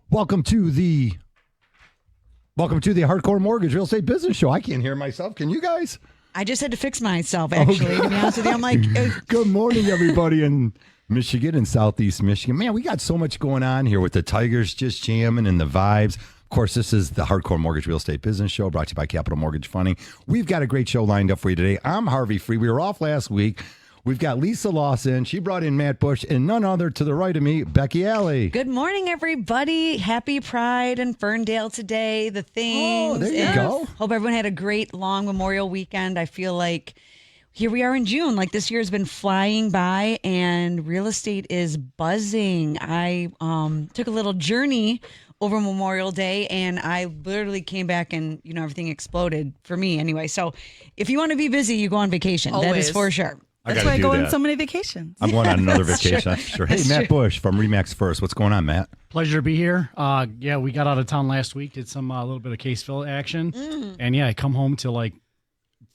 Welcome to the Hardcore Mortgage Real Estate Business Show. I can't hear myself. Can you guys? I just had to fix myself, actually, to be honest with you. I'm like... Good morning, everybody in Michigan and Southeast Michigan. Man, we got so much going on here with the Tigers just jamming and the vibes. Of course, this is the Hardcore Mortgage Real Estate Business Show brought to you by Capital Mortgage Funding. We've got a great show lined up for you today. I'm Harvey Free. We were off last week. We've got Lisa Lawson. She brought in Matt Bush, and none other to the right of me, Becky Alley. Good morning, everybody. Happy Pride in Ferndale today. The things. Oh, there you go. Hope everyone had a great long Memorial weekend. I feel like here we are in June. Like this year has been flying by, and real estate is buzzing. I took a little journey over Memorial Day, and I literally came back and, everything exploded for me anyway. So if you want to be busy, you go on vacation. Always. That is for sure. That's why I go on so many vacations. I'm going on another vacation, that's for sure. Hey, Matt Bush from Remax First. What's going on, Matt? Pleasure to be here. We got out of town last week, did some a little bit of case fill action. And I come home to like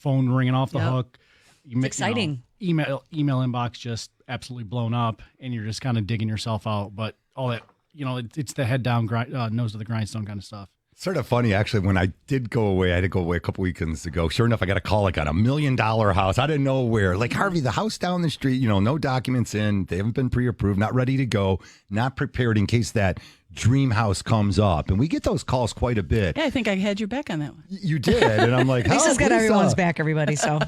phone ringing off the hook. It's exciting. Email inbox just absolutely blown up, and you're just kind of digging yourself out. But all that, it's the head down, nose to the grindstone kind of stuff. Sort of funny, actually, when I did go away, I had to go away a couple weekends ago. Sure enough, I got a call like on $1 million house out of nowhere. Like, Harvey, the house down the street, no documents in. They haven't been pre-approved, not ready to go, not prepared in case that dream house comes up. And we get those calls quite a bit. Yeah, I think I had your back on that one. You did. And I'm like, Lisa's got everyone's back, everybody. So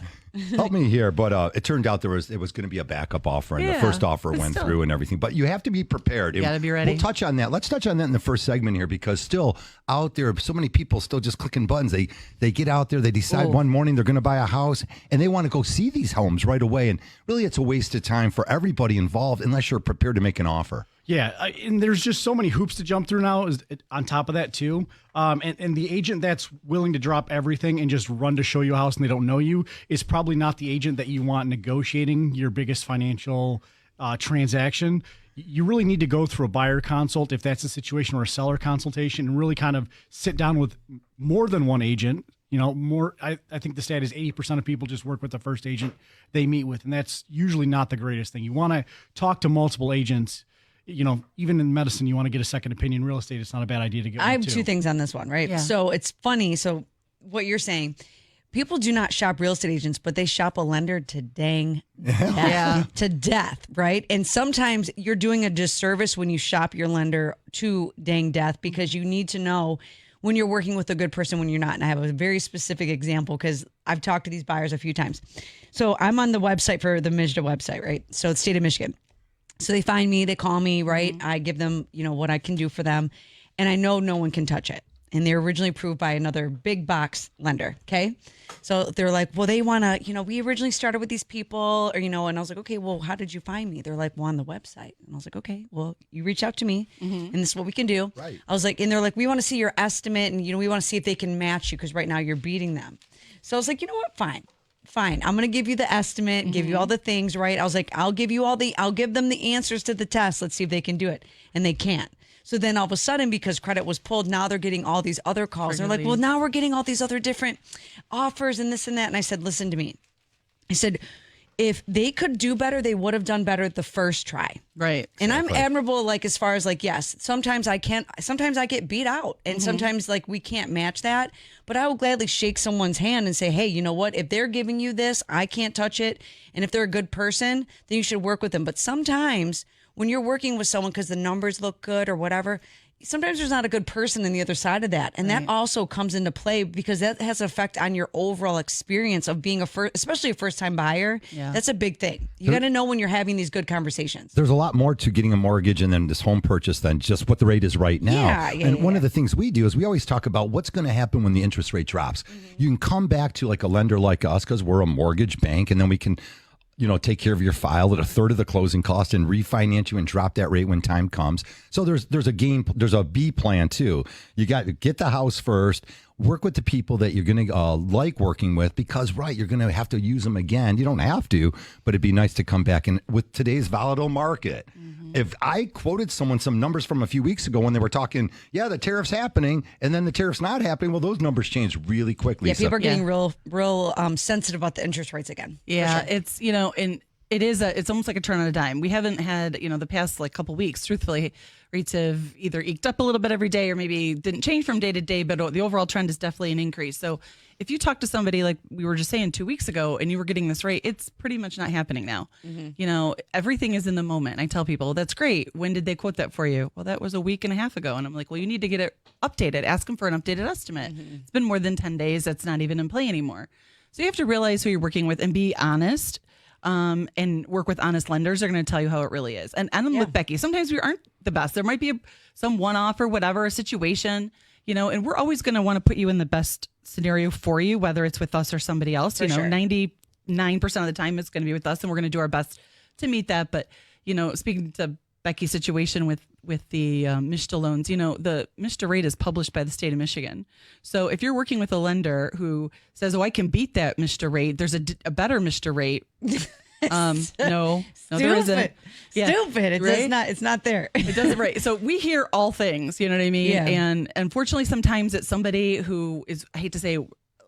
help me here. But it turned out it was going to be a backup offer, and the first offer went through and everything. But you have to be prepared. You got to be ready. We'll touch on that. Let's touch on that in the first segment here, because still out there, so many people still just clicking buttons. They get out there, they decide one morning they're going to buy a house, and they want to go see these homes right away. And really, it's a waste of time for everybody involved unless you're prepared to make an offer. Yeah, and there's just so many hoops to jump through now on top of that, too. And the agent that's willing to drop everything and just run to show you a house and they don't know you is probably not the agent that you want negotiating your biggest financial transaction. You really need to go through a buyer consult if that's a situation, or a seller consultation, and really kind of sit down with more than one agent. I think the stat is 80% of people just work with the first agent they meet with, and that's usually not the greatest thing. You want to talk to multiple agents. Even in medicine, you want to get a second opinion. Real estate, it's not a bad idea to get. I have two things on this one, right? Yeah. So it's funny. So what you're saying, people do not shop real estate agents, but they shop a lender to to death, right? And sometimes you're doing a disservice when you shop your lender to dang death, because you need to know when you're working with a good person, when you're not. And I have a very specific example because I've talked to these buyers a few times. So I'm on the website for the MISDA website, right? So it's state of Michigan. So they find me, they call me, right? I give them, what I can do for them. And I know no one can touch it. And they're originally approved by another big box lender, okay? So they're like, well, they want to, we originally started with these people, or, and I was like, okay, well, how did you find me? They're like, well, on the website. And I was like, okay, well, you reach out to me, and this is what we can do. Right. I was like, and they're like, we want to see your estimate, and, we want to see if they can match you, because right now you're beating them. So I was like, you know what, fine. I'm going to give you the estimate, give you all the things, right? I was like, I'll give them the answers to the test. Let's see if they can do it. And they can't. So then all of a sudden, because credit was pulled, now they're getting all these other calls. They're like, well, now we're getting all these other different offers and this and that. And I said, listen to me. I said, if they could do better, they would have done better the first try. Right. And I'm admirable, as far as yes, sometimes I get beat out, and sometimes we can't match that, but I will gladly shake someone's hand and say, hey, you know what? If they're giving you this, I can't touch it. And if they're a good person, then you should work with them. But sometimes when you're working with someone because the numbers look good or whatever, sometimes there's not a good person on the other side of that. And that also comes into play, because that has an effect on your overall experience of being especially a first-time buyer. Yeah. That's a big thing. You got to know when you're having these good conversations. There's a lot more to getting a mortgage and then this home purchase than just what the rate is right now. One of the things we do is we always talk about what's going to happen when the interest rate drops. You can come back to a lender like us, because we're a mortgage bank, and then we can take care of your file at a third of the closing cost and refinance you and drop that rate when time comes. So there's a B plan too. You got to get the house first, work with the people that you're going to like working with, because, you're going to have to use them again. You don't have to, but it'd be nice to come back. And with today's volatile market, if I quoted someone some numbers from a few weeks ago when they were talking, the tariff's happening, and then the tariff's not happening, well, those numbers change really quickly. Yeah, people are getting real sensitive about the interest rates again. Yeah, sure. it's, and It's almost like a turn on a dime. We haven't had, the past like couple weeks, truthfully, rates have either eked up a little bit every day or maybe didn't change from day to day, but the overall trend is definitely an increase. So if you talk to somebody like we were just saying 2 weeks ago and you were getting this rate, it's pretty much not happening now. Everything is in the moment. I tell people, that's great. When did they quote that for you? Well, that was a week and a half ago. And I'm like, well, you need to get it updated. Ask them for an updated estimate. It's been more than 10 days. That's not even in play anymore. So you have to realize who you're working with and be honest. And work with honest lenders. They're going to tell you how it really is. And I'm with Becky. Sometimes we aren't the best. There might be some one-off or whatever, a situation, and we're always going to want to put you in the best scenario for you, whether it's with us or somebody else. For sure. 99% of the time it's going to be with us, and we're going to do our best to meet that. But, speaking to Becky's situation with the MSHDA loans, the MSHDA rate is published by the state of Michigan. So if you're working with a lender who says, oh, I can beat that MSHDA rate, there's a better MSHDA rate. No, there isn't. Yeah. Stupid. It does not. It's not there. It doesn't. Right. So we hear all things. You know what I mean? Yeah. And unfortunately, sometimes it's somebody who is, I hate to say,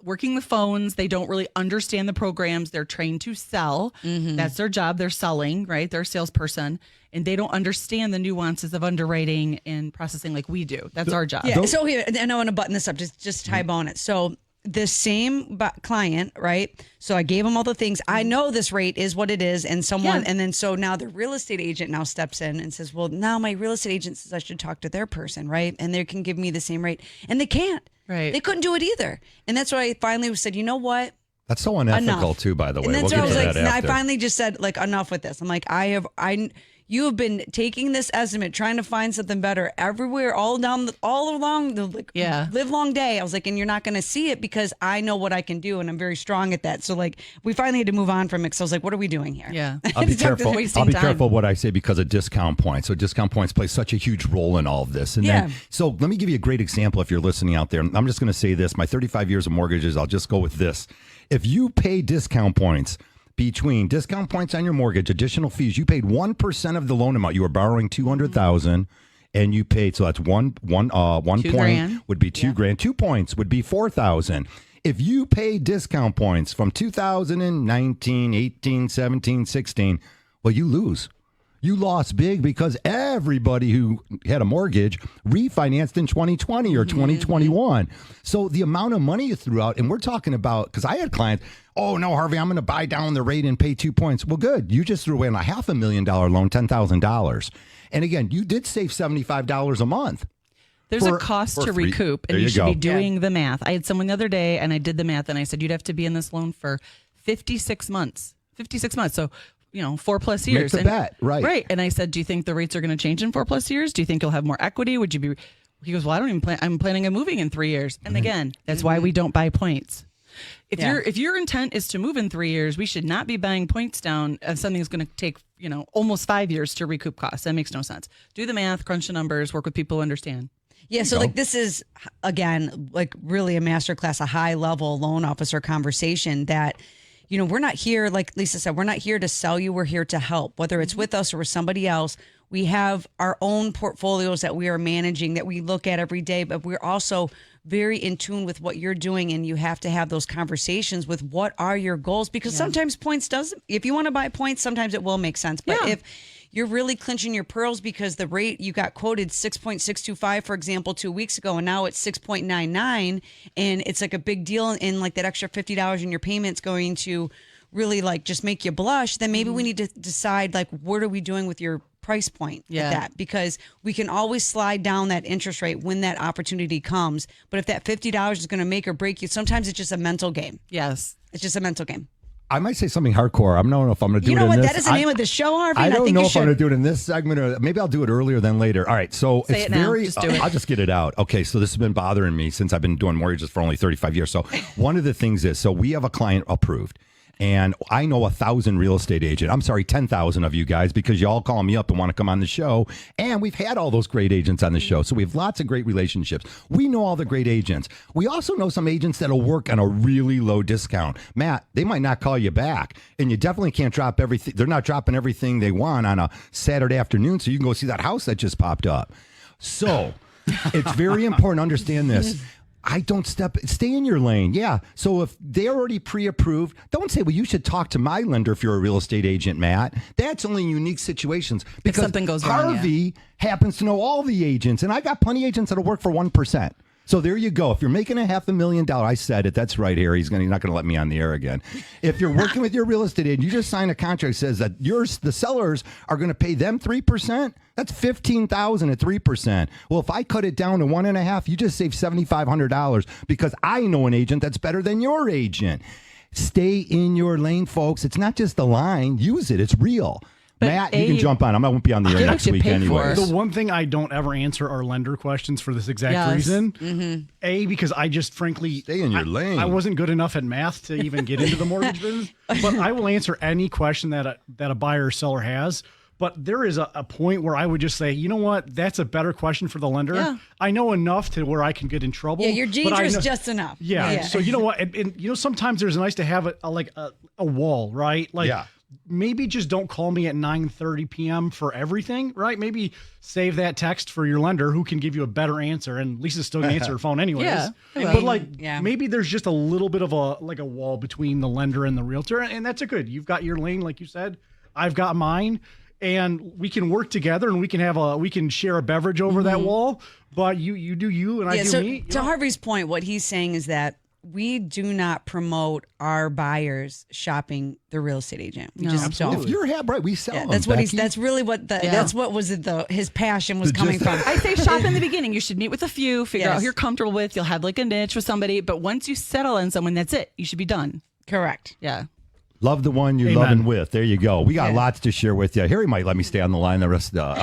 working the phones. They don't really understand the programs. They're trained to sell. That's their job. They're selling. Right. They're a salesperson, and they don't understand the nuances of underwriting and processing like we do. That's our job. Yeah. So here, and I want to button this up. Just tie bone it. So the same client, right? So I gave him all the things. I know this rate is what it is, and and then so now the real estate agent now steps in and says, well, now my real estate agent says I should talk to their person, right? And they can give me the same rate, and they can't. Right. They couldn't do it either, and that's why I finally said, you know what? That's so unethical too, by the way. And that's we'll why I was get like, to that after. I finally just said, like, enough with this. I'm like, you have been taking this estimate, trying to find something better everywhere, all along the live long day. I was like, and you're not going to see it because I know what I can do, and I'm very strong at that. So like, we finally had to move on from it. So I was like, what are we doing here? Yeah, I'll be careful. I'll be careful what I say because of discount points. So discount points play such a huge role in all of this. And then, so let me give you a great example if you're listening out there. I'm just going to say this: my 35 years of mortgages. I'll just go with this. If you pay discount points. Between discount points on your mortgage, additional fees, you paid 1% of the loan amount. You were borrowing $200,000, and you paid. So that's one point $2,000 would be $2,000. 2 points would be $4,000. If you pay discount points from 2019, 18, 17, 16, well, you lose. You lost big because everybody who had a mortgage refinanced in 2020 or 2021. So the amount of money you threw out, and we're talking about, because I had clients, oh, no, Harvey, I'm going to buy down the rate and pay 2 points. Well, good. You just threw away on a $500,000 loan, $10,000. And again, you did save $75 a month. There's a cost to recoup, and you should be doing the math. I had someone the other day, and I did the math, and I said, you'd have to be in this loan for 56 months. 56 months. So 4+ years. Make the bet, right? Right. And I said, do you think the rates are going to change in 4+ years? Do you think you'll have more equity? Would you be? He goes, well, I don't even plan. I'm planning on moving in 3 years. And again, that's why we don't buy points. If your intent is to move in 3 years, we should not be buying points down as something that's going to take almost 5 years to recoup costs. That makes no sense. Do the math, crunch the numbers, work with people who understand. Yeah, so like this is, again, like really a masterclass, a high level loan officer conversation that. We're not here, like Lisa said, we're not here to sell you. We're here to help, whether it's with us or with somebody else. We have our own portfolios that we are managing that we look at every day, but we're also very in tune with what you're doing. And you have to have those conversations with what are your goals, because sometimes points if you want to buy points, sometimes it will make sense. But if you're really clinching your pearls because the rate you got quoted 6.625, for example, 2 weeks ago, and now it's 6.99, and it's like a big deal, and like that extra $50 in your payment's going to really like just make you blush, then maybe we need to decide like what are we doing with your price point at that, because we can always slide down that interest rate when that opportunity comes. But if that $50 is going to make or break you, sometimes it's just a mental game. Yes. It's just a mental game. I might say something hardcore. I don't know if I'm going to do it in this. You know what? That is the name of the show, Harvey. I don't know if I'm going to do it in this segment, or maybe I'll do it earlier than later. All right. So Say it's it now. very, Just do it. I'll just get it out. Okay. So this has been bothering me since I've been doing mortgages for only 35 years. So one of the things is, so we have a client approved. And I know 1,000 real estate agents. I'm sorry, 10,000 of you guys, because y'all call me up and want to come on the show. And we've had all those great agents on the show. So we have lots of great relationships. We know all the great agents. We also know some agents that'll work on a really low discount. Matt, they might not call you back. And you definitely can't drop everything. They're not dropping everything they want on a Saturday afternoon. So you can go see that house that just popped up. So it's very important to understand this. I don't stay in your lane. Yeah. So if they're already pre-approved, don't say, well, you should talk to my lender if you're a real estate agent, Matt. That's only in unique situations. Because something goes wrong, Harvey happens to know all the agents, and I got plenty of agents that'll work for 1%. So there you go. If you're making $500,000, I said it. That's right, Harry. He's not going to let me on the air again. If you're working with your real estate agent, you just sign a contract that says that the sellers are going to pay them 3%. That's $15,000 at 3%. Well, if I cut it down to 1.5%, you just save $7,500 because I know an agent that's better than your agent. Stay in your lane, folks. It's not just the line. Use it. It's real. But Matt, you can jump on. I won't be on the air next week anyway. The one thing I don't ever answer are lender questions for this exact reason. Mm-hmm. Because I just frankly stay in your lane. I wasn't good enough at math to even get into the mortgage business. But I will answer any question that a buyer or seller has. But there is a point where I would just say, you know what, that's a better question for the lender. Yeah. I know enough to where I can get in trouble. Yeah, your danger is just enough. Yeah. So you know what, and sometimes there's nice to have a wall, right? Maybe just don't call me at 9:30 p.m. for everything, right? Maybe save that text for your lender who can give you a better answer, and Lisa's still going to answer her phone anyways. Yeah. But maybe there's just a little bit of a wall between the lender and the realtor, and that's you've got your lane, like you said. I've got mine, and we can work together, and we can share a beverage over that wall. But you do you, and I do me. To Harvey's point, what he's saying is that we do not promote our buyers shopping the real estate agent. We just don't. If you're right, we sell them. That's what that's really what that's what was his passion was coming from. I say shop in the beginning. You should meet with a few, figure out who you're comfortable with. You'll have a niche with somebody, but once you settle on someone, that's it. You should be done. Correct. Yeah. Love the one you're loving with. There you go. We got lots to share with you. Harry might let me stay on the line on the rest of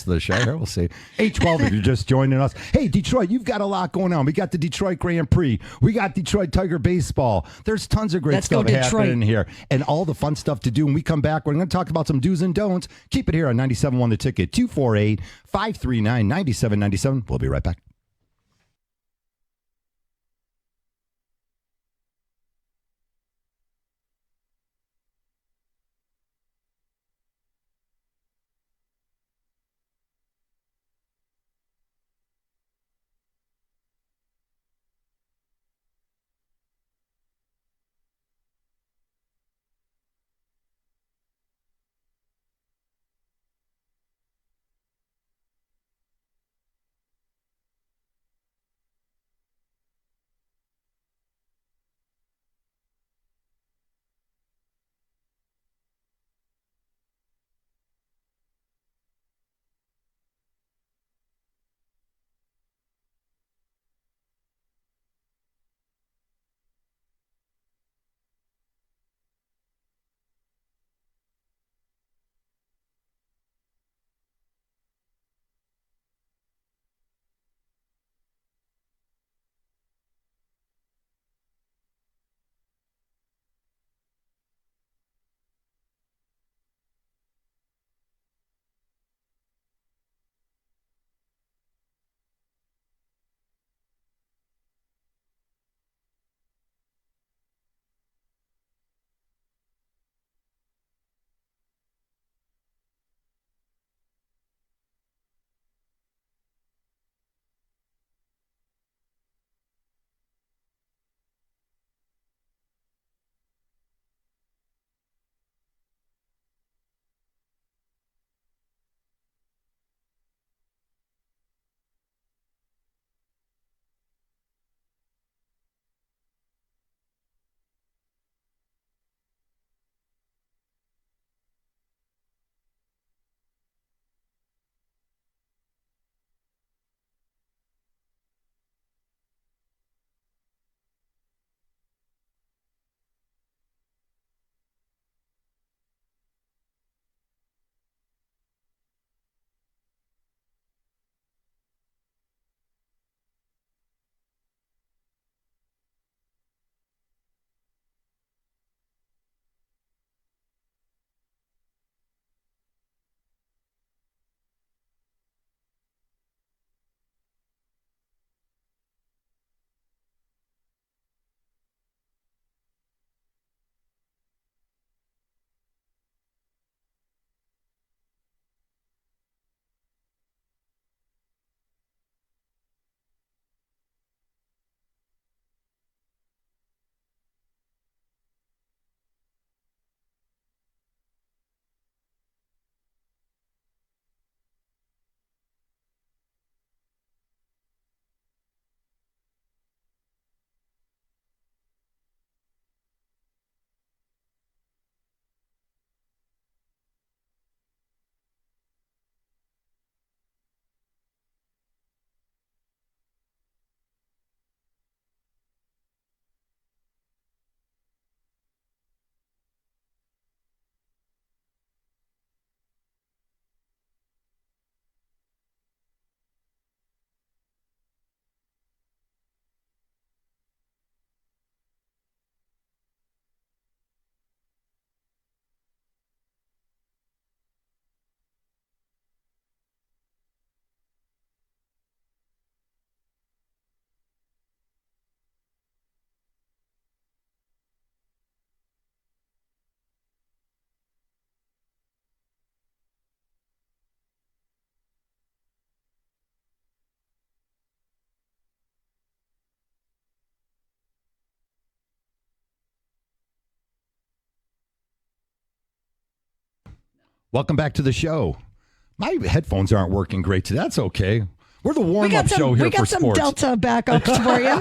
the show. Here, we'll see. 812 if you're just joining us. Hey, Detroit, you've got a lot going on. We got the Detroit Grand Prix. We got Detroit Tiger Baseball. There's tons of great stuff happening here and all the fun stuff to do. When we come back, we're going to talk about some do's and don'ts. Keep it here on 97.1 The Ticket, 248-539-9797. We'll be right back. Welcome back to the show. My headphones aren't working great today. That's okay. We're the warm-up show here for sports. We got some Delta backups for you.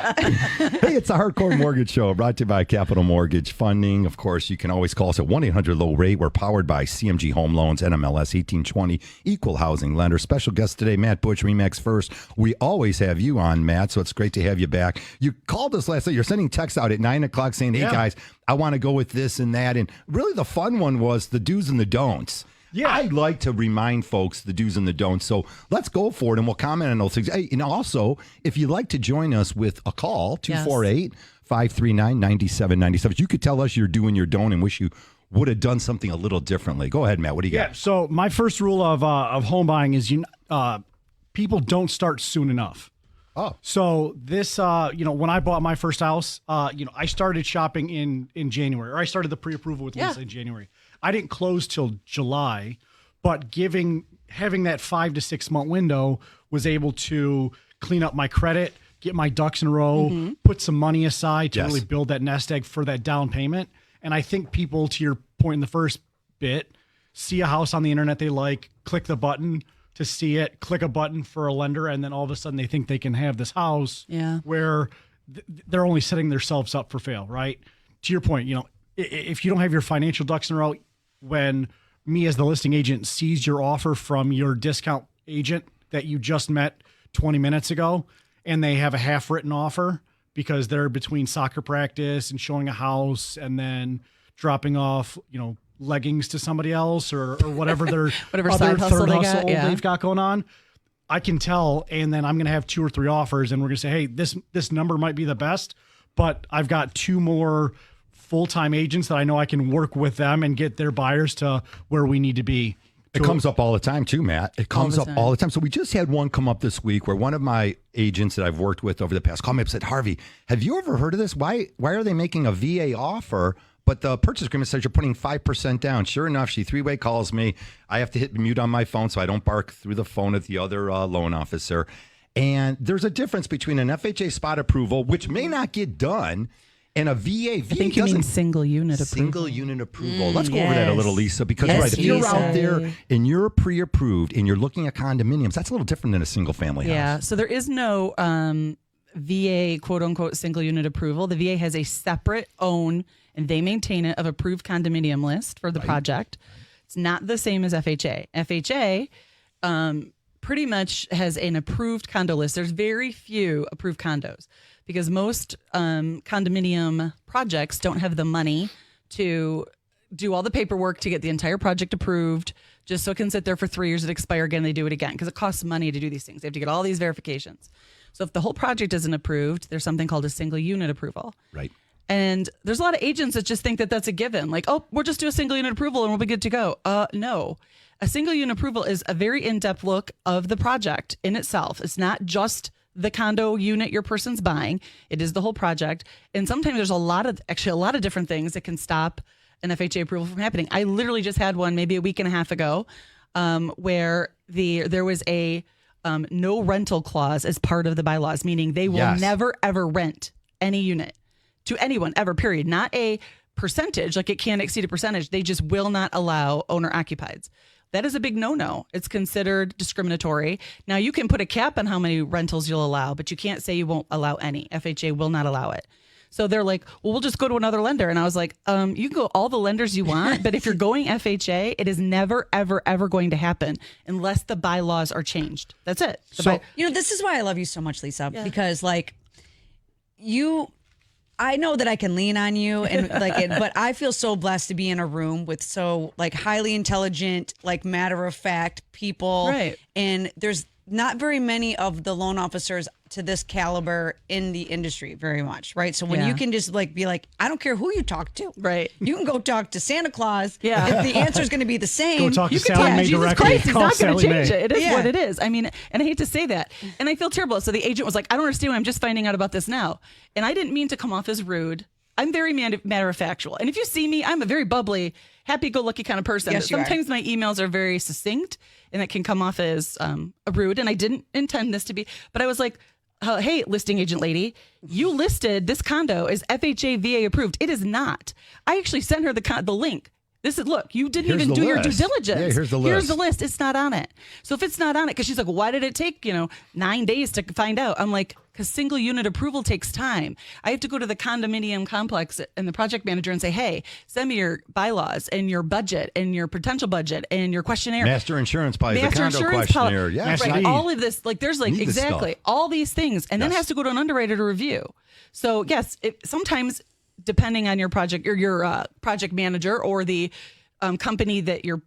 Hey, it's a Hardcore Mortgage Show brought to you by Capital Mortgage Funding. Of course, you can always call us at 1-800-LOW-RATE. We're powered by CMG Home Loans, NMLS 1820, Equal Housing Lender. Special guest today, Matt Butch, Remax First. We always have you on, Matt, so it's great to have you back. You called us last night. You're sending texts out at 9 o'clock saying, hey, guys, I want to go with this and that. And really the fun one was the do's and the don'ts. Yeah, I like to remind folks the do's and the don'ts. So let's go for it, and we'll comment on those things. Hey, and also, if you'd like to join us with a call, 248-539-9797. You could tell us you're doing your don't and wish you would have done something a little differently. Go ahead, Matt. What do you got? So my first rule of home buying is people don't start soon enough. Oh, so this, when I bought my first house, I started shopping in January, or I started the pre-approval with Lisa in January. I didn't close till July, but having that 5 to 6 month window was able to clean up my credit, get my ducks in a row, put some money aside to really build that nest egg for that down payment. And I think people, to your point in the first bit, see a house on the internet they like, click the button to see it, click a button for a lender, and then all of a sudden they think they can have this house where they're only setting themselves up for fail, right? To your point, if you don't have your financial ducks in a row, when me as the listing agent sees your offer from your discount agent that you just met 20 minutes ago, and they have a half written offer because they're between soccer practice and showing a house and then dropping off, leggings to somebody else or whatever their whatever other side hustle third they hustle got, they've got going on. I can tell, and then I'm going to have 2 or 3 offers, and we're going to say, hey, this number might be the best, but I've got 2 more full-time agents that I know I can work with them and get their buyers to where we need to be. It comes up all the time too, Matt. It comes up all the time. So we just had one come up this week where one of my agents that I've worked with over the past called me up and said, Harvey, have you ever heard of this? Why are they making a VA offer, but the purchase agreement says you're putting 5% down? Sure enough, she 3-way calls me. I have to hit mute on my phone so I don't bark through the phone at the other loan officer. And there's a difference between an FHA spot approval, which may not get done, and a VA. I think you mean single unit approval. Single unit approval. Let's go over that a little, Lisa, because if you're out there and you're pre-approved and you're looking at condominiums, that's a little different than a single family house. Yeah, so there is no VA quote unquote single unit approval. The VA has a separate own, and they maintain it, of approved condominium list for the project. It's not the same as FHA. FHA pretty much has an approved condo list. There's very few approved condos, because most condominium projects don't have the money to do all the paperwork to get the entire project approved, just so it can sit there for 3 years and expire again. They do it again because it costs money to do these things. They have to get all these verifications. So if the whole project isn't approved, there's something called a single unit approval. Right. And there's a lot of agents that just think that that's a given. Like, oh, we'll just do a single unit approval and we'll be good to go. No. A single unit approval is a very in-depth look of the project in itself. It's not just the condo unit your person's buying. It is the whole project. And sometimes there's a lot of different things that can stop an FHA approval from happening. I literally just had one maybe a week and a half ago where there was a no rental clause as part of the bylaws, meaning they will never, ever rent any unit to anyone ever, period. Not a percentage, like it can't exceed a percentage. They just will not allow owner-occupieds. That is a big no-no. It's considered discriminatory. Now, you can put a cap on how many rentals you'll allow, but you can't say you won't allow any. FHA will not allow it. So they're like, well, we'll just go to another lender. And I was like, you can go all the lenders you want, but if you're going FHA, it is never, ever, ever going to happen unless the bylaws are changed. That's it. This is why I love you so much, Lisa, because I know that I can lean on you and but I feel so blessed to be in a room with so highly intelligent, matter of fact people. Right. And there's not very many of the loan officers to this caliber in the industry very much. Right. So when you can just be like, I don't care who you talk to. Right. You can go talk to Santa Claus. Yeah. If the answer is going to be the same. Go talk to Sally Mae directly. He's not going to change it. It is what it is. I mean, and I hate to say that. And I feel terrible. So the agent was like, I don't understand. I'm just finding out about this now. And I didn't mean to come off as rude. I'm very matter of factual. And if you see me, I'm a very bubbly, happy-go-lucky kind of person. Yes, sometimes my emails are very succinct and it can come off as rude. And I didn't intend this to be. But I was like, hey, listing agent lady, you listed this condo as FHA VA approved. It is not. I actually sent her the link. Look, you didn't Here's even the do your due list. diligence. Yeah, here's the Here's list. the list. It's not on it. So if it's not on it, because she's like, why did it take, 9 days to find out? I'm like, because single unit approval takes time. I have to go to the condominium complex and the project manager and say, hey, send me your bylaws and your budget and your potential budget and your questionnaire. Master insurance policy, the condo questionnaire. Yeah, Right. All of this, there's Need this exactly stuff. all these things. And then it has to go to an underwriter to review. So yes, sometimes depending on your project or your project manager or the company that your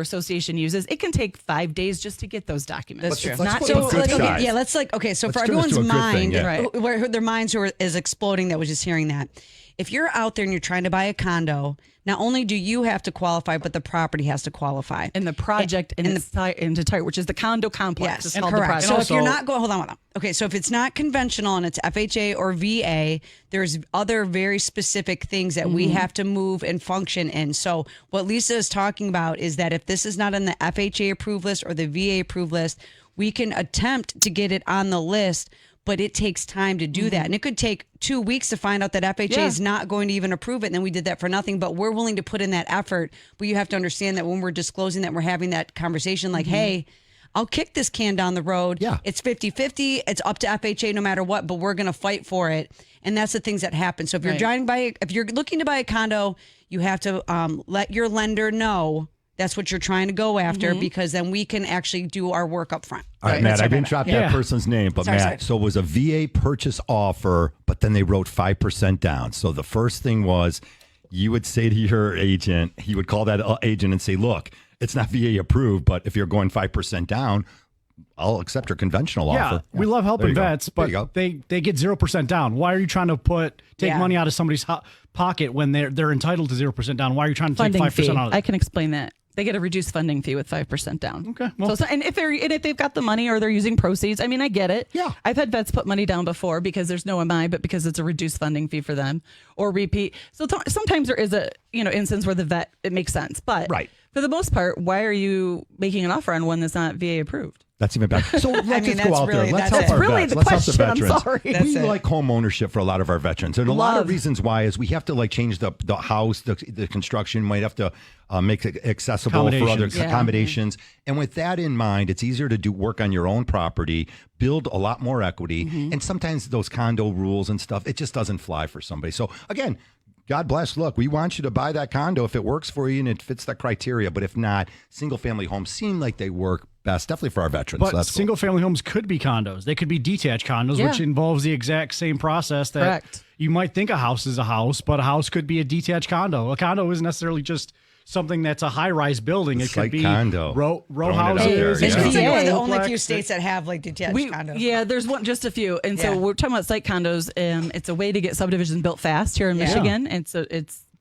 association uses, it can take 5 days just to get those documents. That's true. Not Let's so. put the good side. Let's so Let's for turn this everyone's to a good mind, thing, yeah. Right. where their minds is exploding, that was just hearing that. If you're out there and you're trying to buy a condo, not only do you have to qualify, but the property has to qualify. And the project in its entirety, which is the condo complex. Yes, It's called the correct. project. So And if you're also- not going, hold on. Okay, so if it's not conventional and it's FHA or VA, there's other very specific things that we have to move and function in. So what Lisa is talking about is that if this is not on the FHA approved list or the VA approved list, we can attempt to get it on the list, but it takes time to do that. And it could take 2 weeks to find out that FHA is not going to even approve it. And then we did that for nothing, but we're willing to put in that effort. But you have to understand that when we're disclosing that, we're having that conversation like, hey, I'll kick this can down the road. Yeah. It's 50-50. It's up to FHA no matter what, but we're going to fight for it. And that's the things that happen. So if you're if you're looking to buy a condo, you have to let your lender know that's what you're trying to go after, because then we can actually do our work up front. All right, Matt, I didn't drop that Yeah. person's name, but Sorry, Matt, sorry. so it was a VA purchase offer, but then they wrote 5% down. So the first thing was you would say to your agent, he would call that agent and say, look, it's not VA approved, but if you're going 5% down, I'll accept your conventional offer. We love There helping you go. vets, There you but go. they get 0% down. Why are you trying to take Yeah. money out of somebody's pocket when they're entitled to 0% down? Why are you trying to take Funding 5% fee. out of I it? can explain that. They get a reduced funding fee with 5% down. Okay, well- and if they've got the money or they're using proceeds, I mean, I get it. Yeah. I've had vets put money down before because there's no MI, but because it's a reduced funding fee for them or repeat. So sometimes there is a instance where the vet, it makes sense, but Right. for the most part, why are you making an offer on one that's not VA approved? That's even better. So let's mean, just that's go out really- there. Let's that's help our it. Really vets. the Let's help the question. I'm veterans. sorry. That's We it. like home ownership for a lot of our veterans. And a lot of Love. reasons why is we have to change the house, the construction, might have to make it accessible for other Accommodations. Yeah. accommodations. And with that in mind, it's easier to do work on your own property, build a lot more equity. And sometimes those condo rules and stuff, it just doesn't fly for somebody. So again, God bless. Look, we want you to buy that condo if it works for you and it fits the criteria. But if not, single family homes seem like they work best, definitely for our veterans. But So that's cool. single family homes could be condos. They could be detached condos, Yeah. which involves the exact same process that Correct. you might think a house is a house, but a house could be a detached condo. A condo isn't necessarily just something that's a high-rise building. It's It could like be condo. row Throwing it out houses. there, it yeah. It's could like be one of the a only few duplex. states that have detached condos. Yeah, there's just a few, and so Yeah. we're talking about site condos. It's a way to get subdivisions built fast here in Yeah. Michigan, and so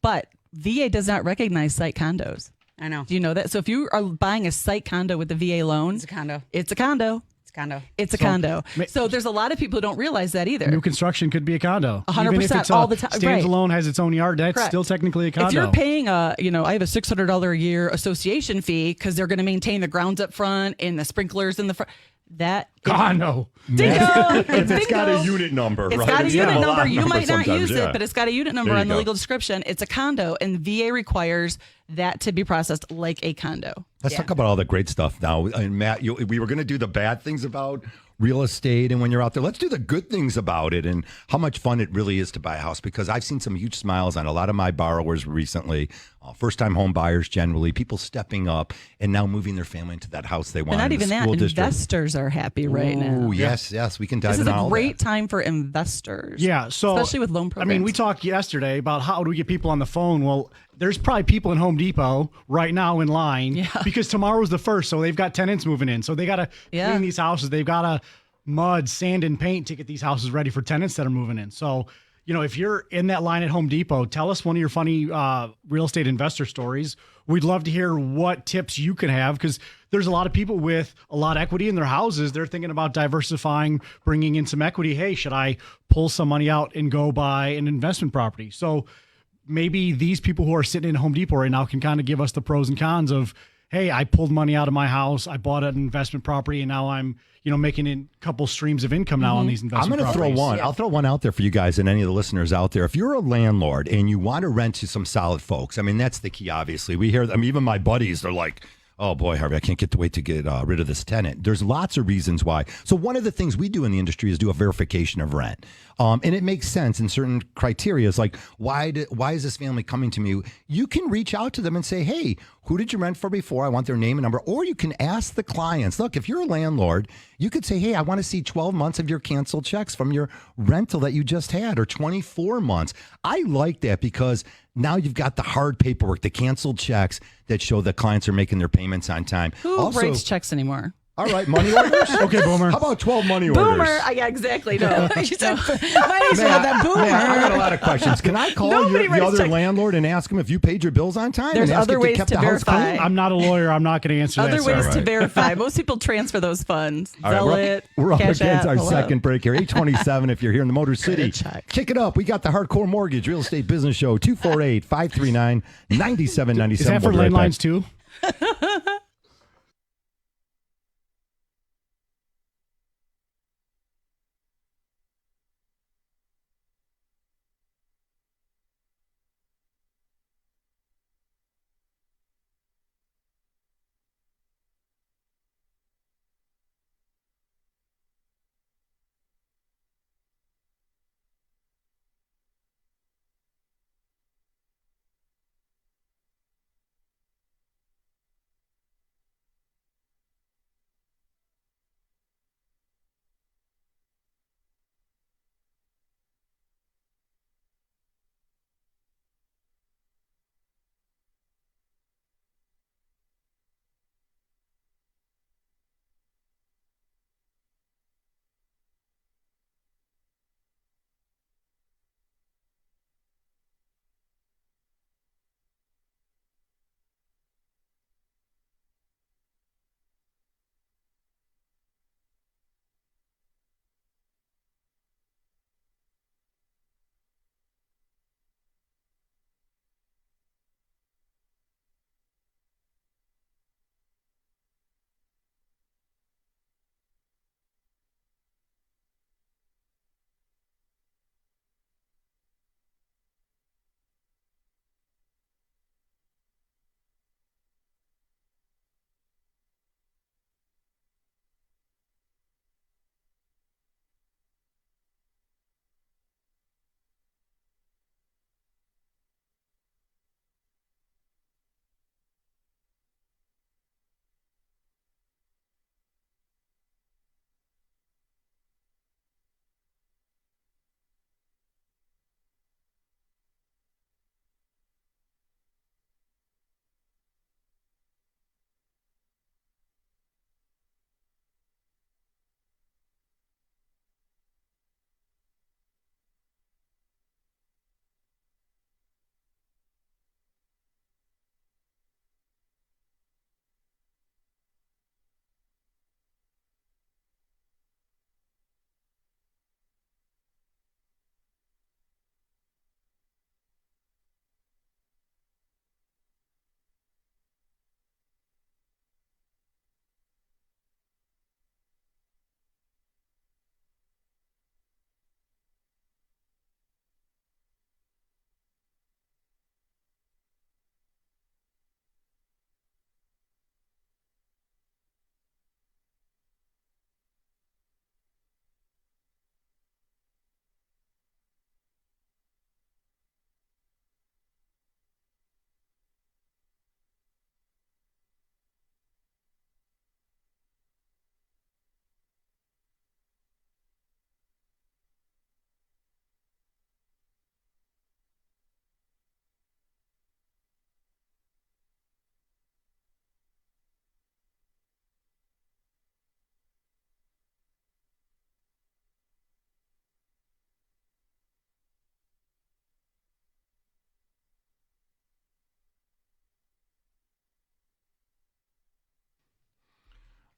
but VA does not recognize site condos. I know. Do you know that? So if you are buying a site condo with a VA loan, It's a condo. it's a condo. It's a condo. It's a condo. So there's a lot of people who don't realize that either. New construction could be a condo. 100% Even if it's all the time, stands right. alone, has its own yard, that's Correct. still technically a condo. If you're paying I have a $600 a year association fee because they're going to maintain the grounds up front and the sprinklers in the front. That condo. Bingo! If it's got a Bingo! unit number, It's right? got a It's unit got a number. lot You might not sometimes, use yeah. it, but it's got a unit number There you on the go. legal description. It's a condo, and VA requires that to be processed like a condo. Let's talk about all the great stuff now. And Matt, we were going to do the bad things about real estate and when you're out there. Let's do the good things about it and how much fun it really is to buy a house, because I've seen some huge smiles on a lot of my borrowers recently, first-time home buyers generally, people stepping up and now moving their family into that house they want. And not in the even that, school district. investors are happy right now. Oh, yes, we can dive This is into a all great that. time for investors. Yeah, so especially with loan programs. I mean, we talked yesterday about how do we get people on the phone. Well, there's probably people in Home Depot right now in line because tomorrow's the 1st, so they've got tenants moving in. So they got to clean these houses. They've got to mud, sand, and paint to get these houses ready for tenants that are moving in. So, if you're in that line at Home Depot, tell us one of your funny real estate investor stories. We'd love to hear what tips you can have, because there's a lot of people with a lot of equity in their houses. They're thinking about diversifying, bringing in some equity. Hey, should I pull some money out and go buy an investment property? So maybe these people who are sitting in Home Depot right now can kind of give us the pros and cons of, hey, I pulled money out of my house, I bought an investment property, and now I'm making a couple streams of income now on these investment I'm going to throw one. I'll throw one out there for you guys and any of the listeners out there. If you're a landlord and you want to rent to some solid folks, I mean, that's the key, obviously. We hear, even my buddies, they're like, oh boy, Harvey, I can't wait to get rid of this tenant. There's lots of reasons why. So one of the things we do in the industry is do a verification of rent. And it makes sense in certain criteria. It's like, why is this family coming to me? You can reach out to them and say, hey, who did you rent for before? I want their name and number. Or you can ask the clients. Look, if you're a landlord, you could say, hey, I want to see 12 months of your canceled checks from your rental that you just had, or 24 months. I like that because now you've got the hard paperwork, the canceled checks that show that clients are making their payments on time. Who writes checks anymore? All right, money orders? Okay, Boomer. How about 12 money orders? Boomer. Yeah, exactly. No. You said, my name's not that Boomer. I got a lot of questions. Can I call the other landlord and ask him if you paid your bills on time? There's and ask other if they ways kept to the house verify. clean? I'm not a lawyer. I'm not going to answer that. Other ways All to right. verify. Most people transfer those funds. All right, Zelle we're up Cash against App, our hello. second break here. 827 if you're here in the Motor City. check. Kick it up. We got the Hardcore Mortgage Real Estate Business Show, 248-539-9797. Is that for We'll be right landlines back. too?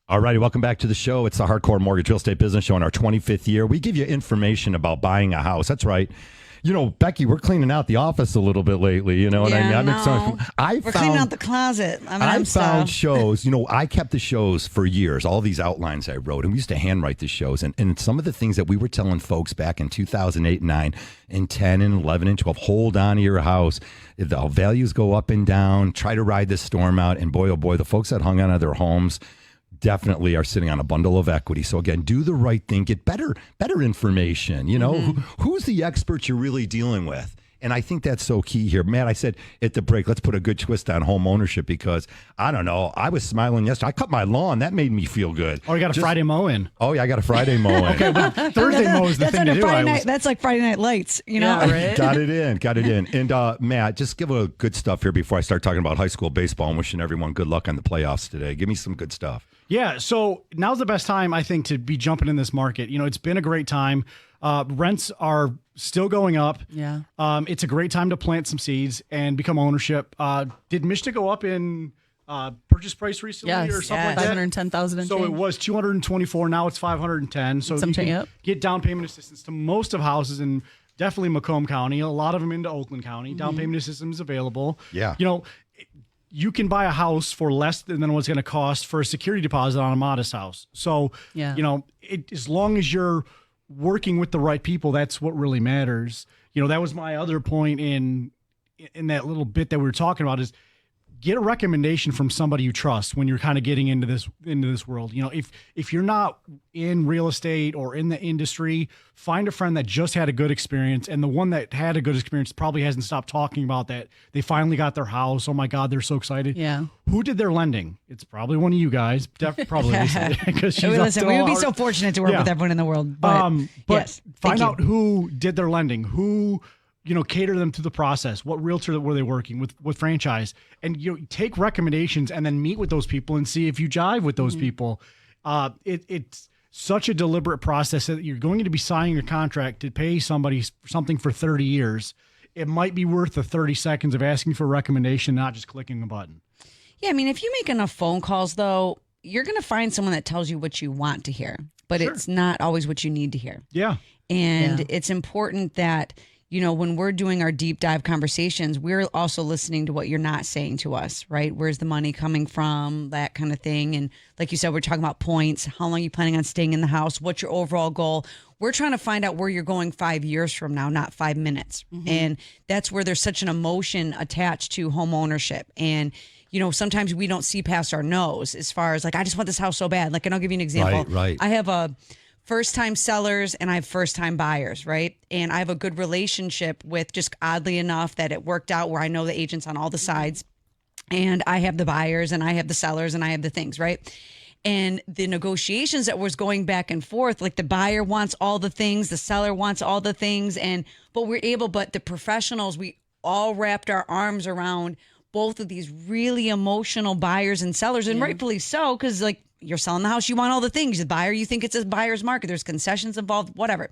All righty, welcome back to the show. It's the Hardcore Mortgage Real Estate Business Show in our 25th year. We give you information about buying a house. That's right. Becky, we're cleaning out the office a little bit lately. You know what I mean? We're cleaning out the closet. I found shows. I kept the shows for years, all these outlines I wrote, and we used to handwrite the shows. And some of the things that we were telling folks back in 2008, 9, and 10, and 11, and 12, hold on to your house. The values go up and down. Try to ride the storm out. And boy, oh boy, the folks that hung on to their homes definitely are sitting on a bundle of equity. So again, do the right thing, get better information. Who's the expert you're really dealing with? And I think that's so key here. Matt, I said at the break, let's put a good twist on home ownership because, I don't know, I was smiling yesterday. I cut my lawn. That made me feel good. Oh, you got a Friday mow in. Oh, yeah, I got a Friday mow in. Okay, well, Thursday mow is the thing to do. That's like Friday Night Lights, right? Got it in. And Matt, just give a good stuff here before I start talking about high school baseball and wishing everyone good luck on the playoffs today. Give me some good stuff. Yeah, so now's the best time, I think, to be jumping in this market. It's been a great time. Rents are still going up. Yeah. It's a great time to plant some seeds and become ownership. Did Michigan go up in purchase price recently or something like that? 510,000. So it was 224. Now it's 510. So you can get down payment assistance to most of houses in definitely Macomb County. A lot of them into Oakland County. Down payment assistance is available. Yeah. You can buy a house for less than what's going to cost for a security deposit on a modest house. So, as long as you're working with the right people, that's what really matters. That was my other point in that little bit that we were talking about is get a recommendation from somebody you trust when you're kind of getting into this world. If you're not in real estate or in the industry, find a friend that just had a good experience, and the one that had a good experience probably hasn't stopped talking about that. They finally got their house. Oh my God, they're so excited. Yeah. Who did their lending? It's probably one of you guys. Probably because listen, we would be so fortunate to work with everyone in the world. But yes, find out who did their lending, who cater them through the process. What realtor were they working with? What franchise? And take recommendations and then meet with those people and see if you jive with those people. It's such a deliberate process that you're going to be signing a contract to pay somebody something for 30 years. It might be worth the 30 seconds of asking for a recommendation, not just clicking a button. Yeah, I mean, if you make enough phone calls, though, you're going to find someone that tells you what you want to hear, but it's not always what you need to hear. Yeah. And it's important that when we're doing our deep dive conversations, we're also listening to what you're not saying to us, right? Where's the money coming from? That kind of thing. And like you said, we're talking about points. How long are you planning on staying in the house? What's your overall goal? We're trying to find out where you're going 5 years from now, not 5 minutes. And that's where there's such an emotion attached to home ownership. And sometimes we don't see past our nose as far as I just want this house so bad. And I'll give you an example. Right. I have a first-time sellers and I have first-time buyers, right? And I have a good relationship with, just oddly enough, that it worked out where I know the agents on all the sides, and I have the buyers and I have the sellers and I have the things, right? And the negotiations that was going back and forth, the buyer wants all the things, the seller wants all the things, but the professionals, we all wrapped our arms around both of these really emotional buyers and sellers, and rightfully so, because you're selling the house, you want all the things. The buyer, you think it's a buyer's market. There's concessions involved, whatever.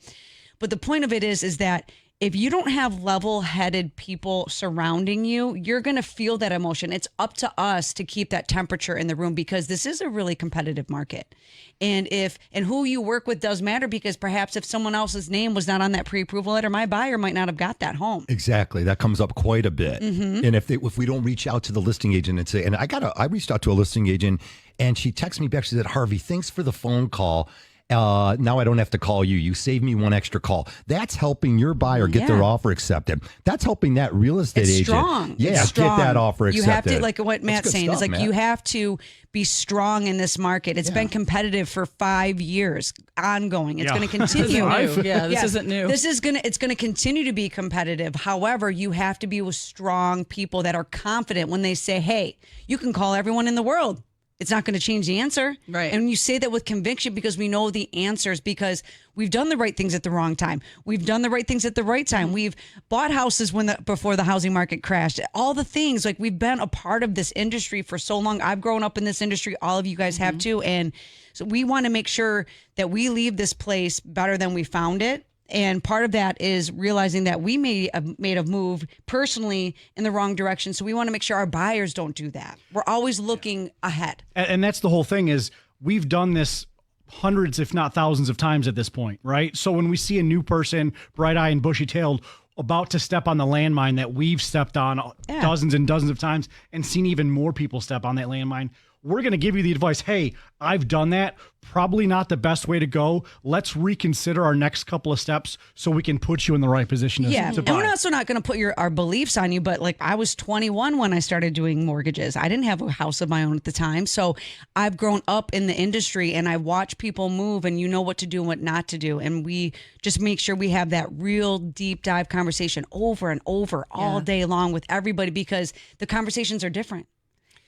But the point of it is that if you don't have level-headed people surrounding you, you're going to feel that emotion. It's up to us to keep that temperature in the room because this is a really competitive market. And who you work with does matter because perhaps if someone else's name was not on that pre-approval letter, my buyer might not have got that home. Exactly. That comes up quite a bit. And if we don't reach out to the listing agent and say, and I reached out to a listing agent and she texted me back. She said, Harvey, thanks for the phone call. Now I don't have to call you. You saved me one extra call. That's helping your buyer get their offer accepted. That's helping that real estate agent. Strong. Yeah, get that offer accepted. You have to, like what Matt's saying, is you have to be strong in this market. It's been competitive for 5 years, ongoing. It's going to continue. This isn't new. It's going to continue to be competitive. However, you have to be with strong people that are confident when they say, hey, you can call everyone in the world. It's not going to change the answer. Right. And you say that with conviction because we know the answers, because we've done the right things at the wrong time. We've done the right things at the right time. We've bought houses before the housing market crashed. All the things, we've been a part of this industry for so long. I've grown up in this industry. All of you guys have too. And so we want to make sure that we leave this place better than we found it. And part of that is realizing that we may have made a move personally in the wrong direction. So we want to make sure our buyers don't do that. We're always looking ahead. And that's the whole thing is we've done this hundreds, if not thousands of times at this point, right? So when we see a new person, bright-eyed and bushy-tailed, about to step on the landmine that we've stepped on dozens and dozens of times and seen even more people step on that landmine, we're going to give you the advice, hey, I've done that. Probably not the best way to go. Let's reconsider our next couple of steps so we can put you in the right position to and buy. we're also not going to put our beliefs on you, but like I was 21 when I started doing mortgages. I didn't have a house of my own at the time. So I've grown up in the industry and I watch people move and you know what to do and what not to do. And we just make sure we have that real deep dive conversation over and over all day long with everybody because the conversations are different.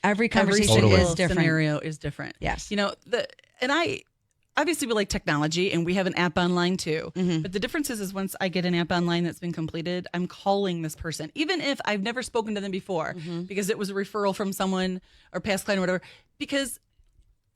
Every conversation is different. Scenario is different. Yes. Obviously we like technology and we have an app online too. But the difference is once I get an app online that's been completed, I'm calling this person, even if I've never spoken to them before because it was a referral from someone or past client or whatever, because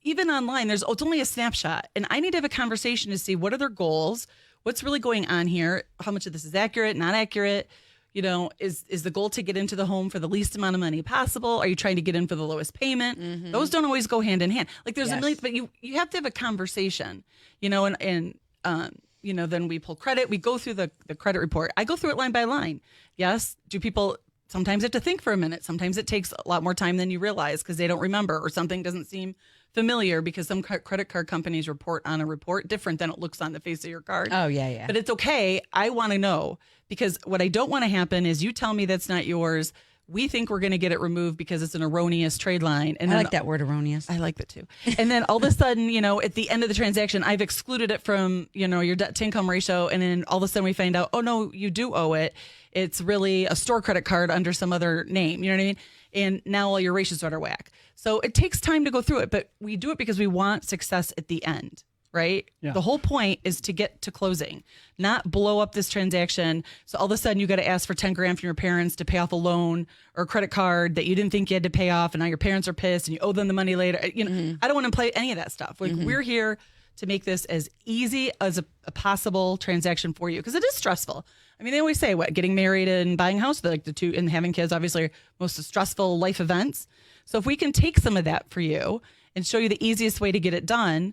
even online, it's only a snapshot and I need to have a conversation to see what are their goals, what's really going on here, how much of this is accurate, not accurate. Is the goal to get into the home for the least amount of money possible? Are you trying to get in for the lowest payment? Those don't always go hand in hand. Like there's a million, but you have to have a conversation, and then we pull credit. We go through the credit report. I go through it line by line. Yes. Do people sometimes have to think for a minute? Sometimes it takes a lot more time than you realize because they don't remember or something doesn't seem familiar because some credit card companies report on a report different than it looks on the face of your card. Oh, yeah. But it's okay. I want to know because what I don't want to happen is you tell me that's not yours. We think we're going to get it removed because it's an erroneous trade line. And I like that word erroneous. I like that too. And then all of a sudden, at the end of the transaction, I've excluded it from, your debt to income ratio. And then all of a sudden we find out, oh no, you do owe it. It's really a store credit card under some other name. You know what I mean? And now all your ratios are out of whack. So it takes time to go through it, but we do it because we want success at the end. Right? Yeah. The whole point is to get to closing, not blow up this transaction. So all of a sudden you got to ask for 10 grand from your parents to pay off a loan or a credit card that you didn't think you had to pay off. And now your parents are pissed and you owe them the money later. I don't want to play any of that stuff. Like we're here to make this as easy as a possible transaction for you. Cause it is stressful. I mean, they always say getting married and buying a house, like the two and having kids, obviously are most stressful life events. So if we can take some of that for you and show you the easiest way to get it done,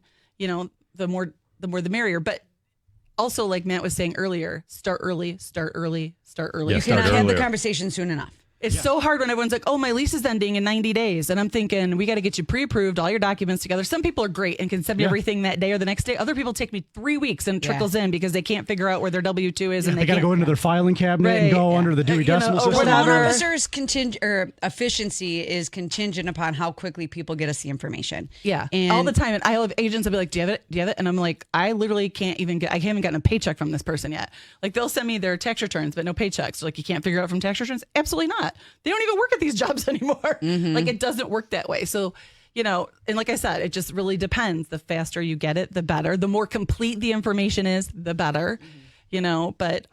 the more the merrier. But also, like Matt was saying earlier, start early, start early, start early. Yeah, you cannot have the conversation soon enough. It's so hard when everyone's like, oh, my lease is ending in 90 days. And I'm thinking, we got to get you pre-approved, all your documents together. Some people are great and can send me everything that day or the next day. Other people take me 3 weeks and it trickles in because they can't figure out where their W-2 is. And they got to go into their filing cabinet and go under the Dewey Decimal System. The loan officer's efficiency is contingent upon how quickly people get us the information. Yeah, and all the time. And I have agents that'll be like, do you have it? Do you have it? And I'm like, I literally I haven't gotten a paycheck from this person yet. Like they'll send me their tax returns, but no paychecks. So like you can't figure out from tax returns? Absolutely not. They don't even work at these jobs anymore. Like it doesn't work that way. So, and like I said, it just really depends. The faster you get it, the better. The more complete the information is, the better, but,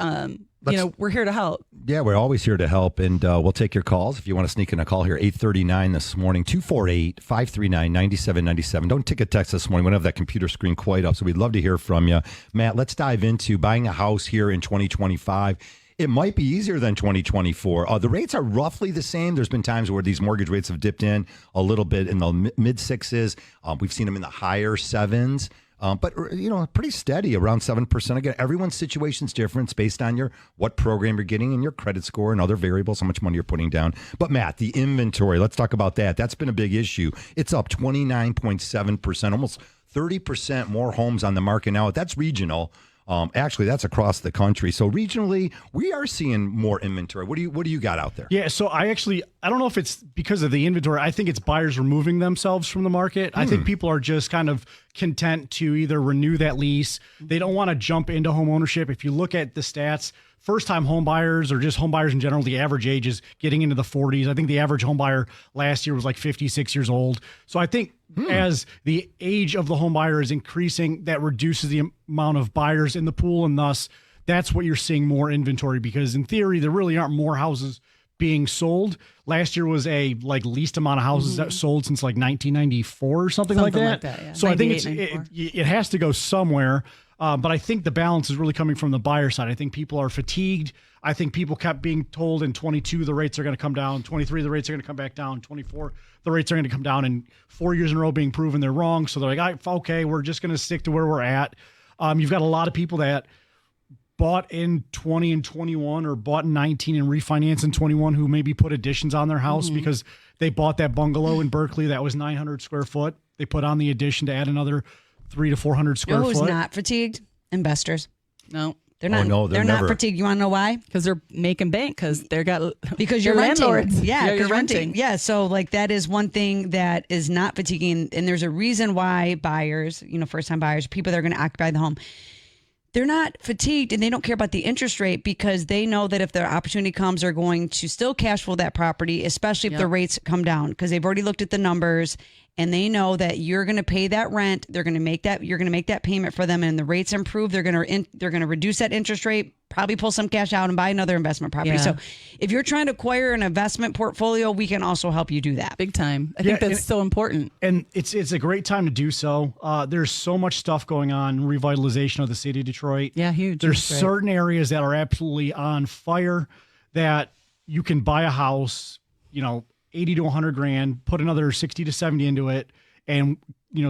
we're here to help. Yeah, we're always here to help. And we'll take your calls. If you want to sneak in a call here, 8:39 this morning, 248-539-9797. Don't take a text this morning. We don't have that computer screen quite up. So we'd love to hear from you. Matt, let's dive into buying a house here in 2025. It might be easier than 2024. The rates are roughly the same. There's been times where these mortgage rates have dipped in a little bit in the mid sixes. We've seen them in the higher sevens. But pretty steady around 7%. Again, everyone's situation's different. It's based on what program you're getting and your credit score and other variables, how much money you're putting down. But Matt, the inventory, let's talk about that. That's been a big issue. It's up 29.7%, almost 30% more homes on the market now. That's regional. Actually, that's across the country. So regionally, we are seeing more inventory. What do you got out there? Yeah, so I don't know if it's because of the inventory. I think it's buyers removing themselves from the market. I think people are just kind of content to either renew that lease. They don't want to jump into home ownership. If you look at the stats, first-time home buyers or just home buyers in general, the average age is getting into the 40s. I think the average home buyer last year was like 56 years old. So I think as the age of the home buyer is increasing, that reduces the amount of buyers in the pool, and thus that's what you're seeing more inventory, because in theory, there really aren't more houses being sold. Last year was a least amount of houses that sold since 1994 or something like that. Yeah. So I think it has to go somewhere. But I think the balance is really coming from the buyer side. I think people are fatigued. I think people kept being told in 22 the rates are going to come down, 23 the rates are going to come back down, 24 the rates are going to come down, and 4 years in a row being proven they're wrong. So they're like, okay, we're just going to stick to where we're at. You've got a lot of people that bought in 20 and 21 or bought in 19 and refinanced in 21 who maybe put additions on their house because they bought that bungalow in Berkeley that was 900 square foot. They put on the addition to add another 300 to 400 square Who's foot. not fatigued? Investors. No. They're not. no, they're not never. fatigued. You want to know why? Because they're making bank because they're got Because they're you're renting. landlords. Yeah, you're because renting. Yeah, so like that is one thing that is not fatiguing, and there's a reason why buyers, first time buyers, people that are going to occupy the home, they're not fatigued and they don't care about the interest rate because they know that if their opportunity comes, they're going to still cash flow that property, especially if the rates come down because they've already looked at the numbers and they know that you're going to pay that rent. They're going to make that. You're going to make that payment for them, and the rates improve. They're going to reduce that interest rate, probably pull some cash out and buy another investment property. Yeah. So, if you're trying to acquire an investment portfolio, we can also help you do that. Big time. I think that's so important. And it's a great time to do so. There's so much stuff going on, revitalization of the city of Detroit. Yeah, huge. There's That's right. certain areas that are absolutely on fire that you can buy a house, 80 to 100 grand, put another 60 to 70 into it, and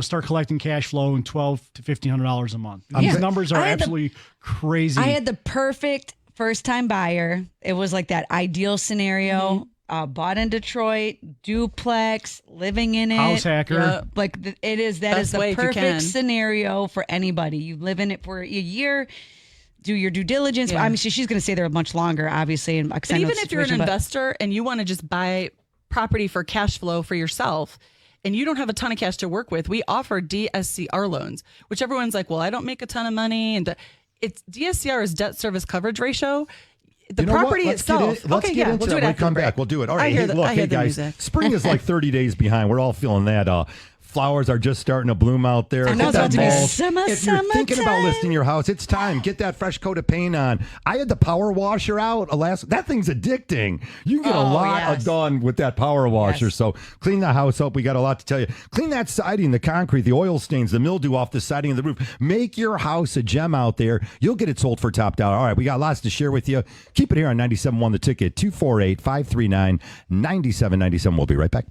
start collecting cash flow in $1,200 to $1,500 a month. These numbers are absolutely crazy. I had the perfect first time buyer. It was like that ideal scenario. Bought in Detroit, duplex, living in it. House hacker. Yep. Like that is Best the way if you can. perfect scenario for anybody. You live in it for a year, do your due diligence. Yeah. I mean, she's going to stay there much longer, obviously. And But even if you're an investor and you want to just buy property for cash flow for yourself and you don't have a ton of cash to work with, we offer DSCR loans, which everyone's like, well, I don't make a ton of money. And it's DSCR is debt service coverage ratio. The property itself. Let's get into we'll do it. it When we after come the break. back, we'll do it. All right. I hear the guys. music. Spring is like 30 days behind. We're all feeling that. Flowers are just starting to bloom out there. I know it's Hit that about to be mulch. summer, If you're thinking about summertime. listing your house, it's time. Get that fresh coat of paint on. I had the power washer out. That thing's addicting. You can get a lot done with that power washer. Yes. So clean the house up. We got a lot to tell you. Clean that siding, the concrete, the oil stains, the mildew off the siding of the roof. Make your house a gem out there. You'll get it sold for top dollar. All right, we got lots to share with you. Keep it here on 97.1 The Ticket, 248-539-9797. We'll be right back.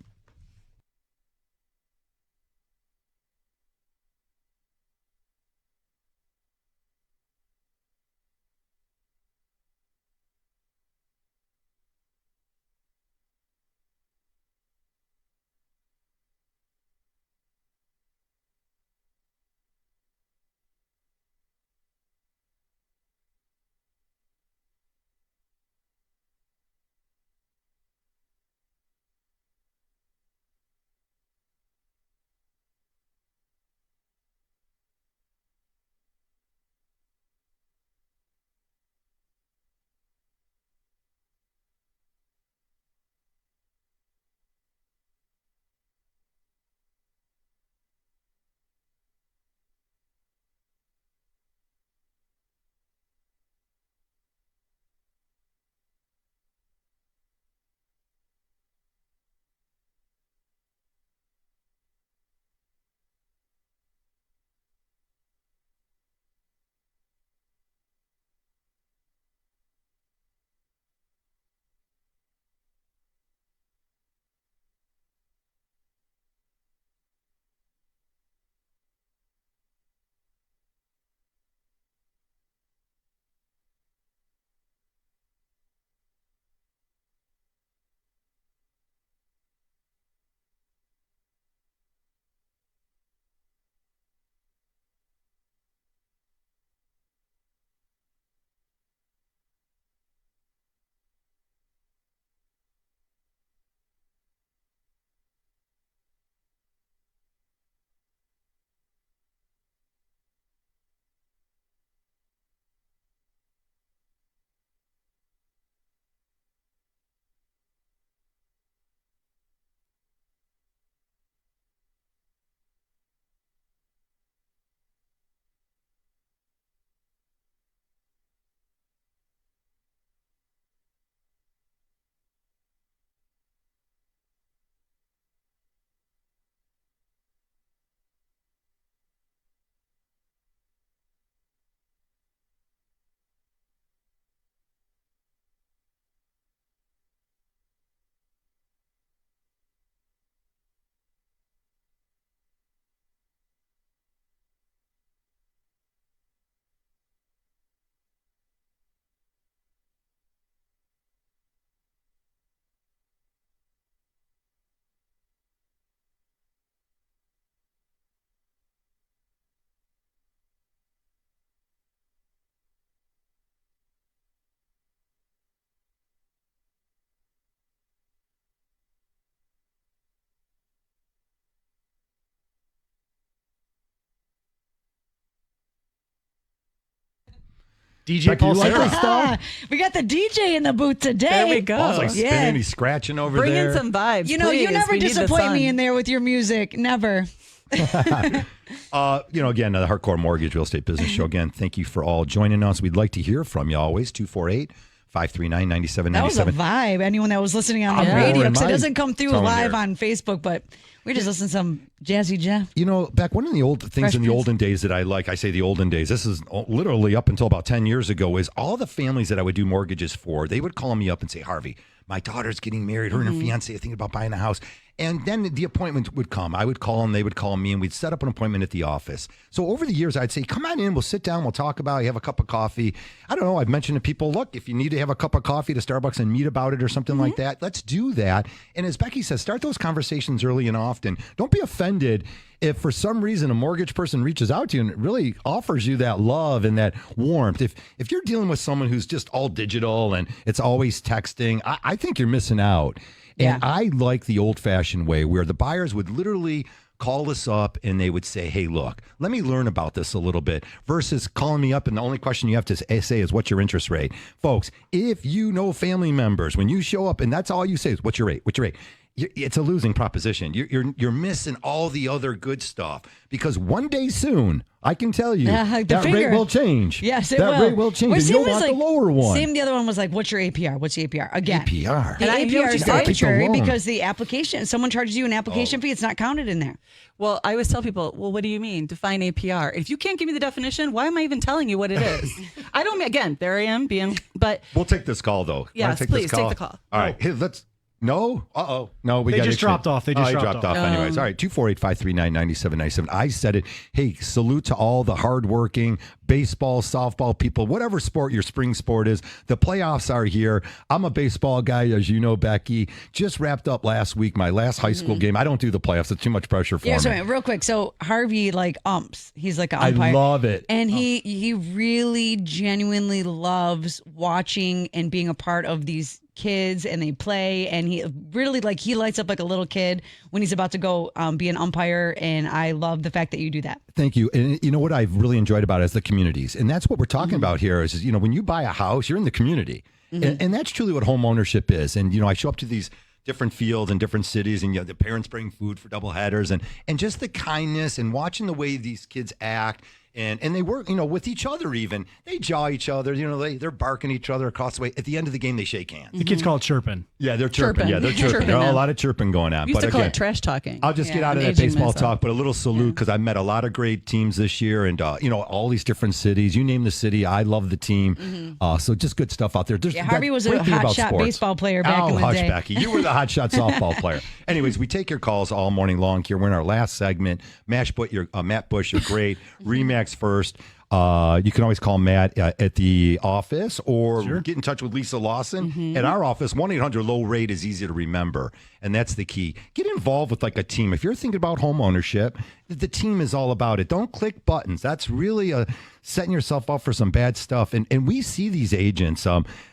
DJ Becky, Paul you like Sarah. this stuff? We got the DJ in the booth today. There we go. Paul's like Yeah. spinning, he's scratching over Bring there. in some vibes. You know, you please. never We need the disappoint me sun. in there with your music. Never. Again, the Hardcore Mortgage Real Estate Business Show. Again, thank you for all joining us. We'd like to hear from you always. 248-539-9797. That was a vibe. Anyone that was listening on the I'm radio, rolling because it my doesn't come through tone live here. on Facebook, but we just listen to some Jazzy Jeff. Back one of the old things Fresh in the Prince. olden days that I like, I say the olden days, this is literally up until about 10 years ago, is all the families that I would do mortgages for, they would call me up and say, Harvey, my daughter's getting married, her and her fiance are thinking about buying a house. And then the appointment would come. I would call them, they would call me, and we'd set up an appointment at the office. So over the years, I'd say, come on in, we'll sit down, we'll talk about it, have a cup of coffee. I don't know, I've mentioned to people, look, if you need to have a cup of coffee to Starbucks and meet about it or something like that, let's do that. And as Becky says, start those conversations early and often. Don't be offended if for some reason a mortgage person reaches out to you and really offers you that love and that warmth. If you're dealing with someone who's just all digital and it's always texting, I think you're missing out. Yeah. And I like the old-fashioned way where the buyers would literally call us up and they would say, hey, look, let me learn about this a little bit, versus calling me up and the only question you have to say is, what's your interest rate? Folks, if you know family members, when you show up and that's all you say is, what's your rate? What's your rate? It's a losing proposition. You're missing all the other good stuff, because one day soon, I can tell you, that rate will change. Yes, it that will. That rate will change. And you'll want the lower one. Same, the other one was like, what's your APR? What's the APR? Again. APR. The And I know APR what is you're saying. arbitrary Take the loan. because the application, someone charges you an application fee, it's not counted in there. Well, I always tell people, well, what do you mean? Define APR. If you can't give me the definition, why am I even telling you what it is? I don't, again, there I am being, but. We'll take this call, though. Yes, Wanna take please, this take the call. All right. Hey, let's. No? Uh-oh. No, we They got just dropped off. They just dropped off. anyways. All right. 248-539-9797. I said it. Hey, salute to all the hardworking baseball, softball people, whatever sport your spring sport is. The playoffs are here. I'm a baseball guy, as you know, Becky. Just wrapped up last week, my last high school game. I don't do the playoffs. It's too much pressure for Yeah, me. so wait, real quick. So Harvey umps. He's like an I umpire. love it. And he really genuinely loves watching and being a part of these kids, and they play, and he really he lights up like a little kid when he's about to go be an umpire, and I love the fact that you do that. Thank you. And you know what I've really enjoyed about it is the communities. And that's what we're talking about here is, when you buy a house, you're in the community. And that's truly what home ownership is. And, I show up to these different fields in different cities, and the parents bring food for double headers, and just the kindness and watching the way these kids act. And they work, with each other even. They jaw each other, they're barking each other across the way. At the end of the game, they shake hands. The kids call it chirping. Yeah, they're chirping. Yeah, they're chirping. Chirping There's a now. lot of chirping going on. We used But to call again, it trash talking. I'll just get out of I'm that aging baseball myself. talk, but a little salute because I've met a lot of great teams this year, and all these different cities. You name the city, I love the team. So just good stuff out there. Yeah, Harvey was a hot shot baseball player back in the hush, day. Becky. You were the hot shot softball player. Anyways, we take your calls all morning long here. We're in our last segment. Matt Bush, you're great. Remax first. You can always call Matt at the office or get in touch with Lisa Lawson at our office. 1-800-LOW-RATE is easy to remember, and that's the key. Get involved with a team. If you're thinking about home ownership, the team is all about it. Don't click buttons. That's really setting yourself up for some bad stuff. And we see these agents.